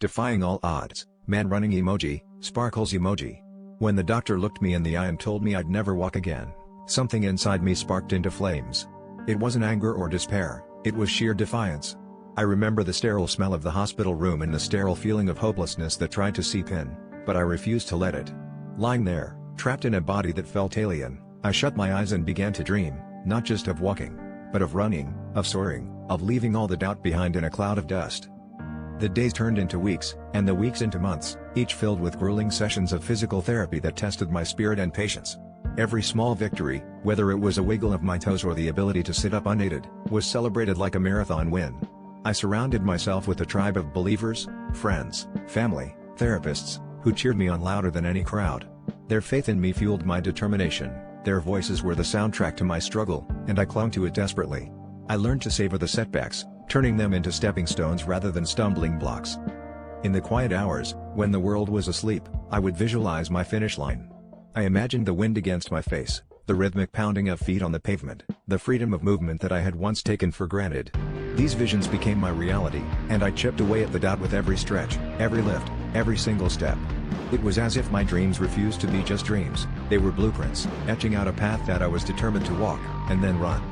Defying all odds, man running emoji, sparkles emoji. When the doctor looked me in the eye and told me I'd never walk again, something inside me sparked into flames. It wasn't anger or despair, it was sheer defiance. I remember the sterile smell of the hospital room and the sterile feeling of hopelessness that tried to seep in, but I refused to let it. Lying there, trapped in a body that felt alien, I shut my eyes and began to dream, not just of walking, but of running, of soaring, of leaving all the doubt behind in a cloud of dust. The days turned into weeks, and the weeks into months, each filled with grueling sessions of physical therapy that tested my spirit and patience. Every small victory, whether it was a wiggle of my toes or the ability to sit up unaided, was celebrated like a marathon win. I surrounded myself with a tribe of believers, friends, family, therapists, who cheered me on louder than any crowd. Their faith in me fueled my determination, their voices were the soundtrack to my struggle, and I clung to it desperately. I learned to savor the setbacks, turning them into stepping stones rather than stumbling blocks. In the quiet hours, when the world was asleep, I would visualize my finish line. I imagined the wind against my face, the rhythmic pounding of feet on the pavement, the freedom of movement that I had once taken for granted. These visions became my reality, and I chipped away at the doubt with every stretch, every lift, every single step. It was as if my dreams refused to be just dreams, they were blueprints, etching out a path that I was determined to walk, and then run.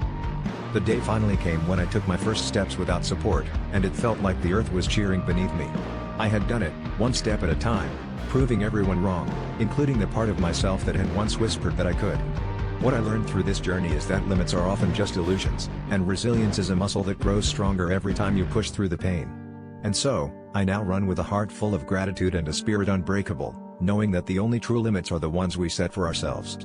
The day finally came when I took my first steps without support, and it felt like the earth was cheering beneath me. I had done it, one step at a time, proving everyone wrong, including the part of myself that had once whispered that I could. What I learned through this journey is that limits are often just illusions, and resilience is a muscle that grows stronger every time you push through the pain. And so, I now run with a heart full of gratitude and a spirit unbreakable, knowing that the only true limits are the ones we set for ourselves.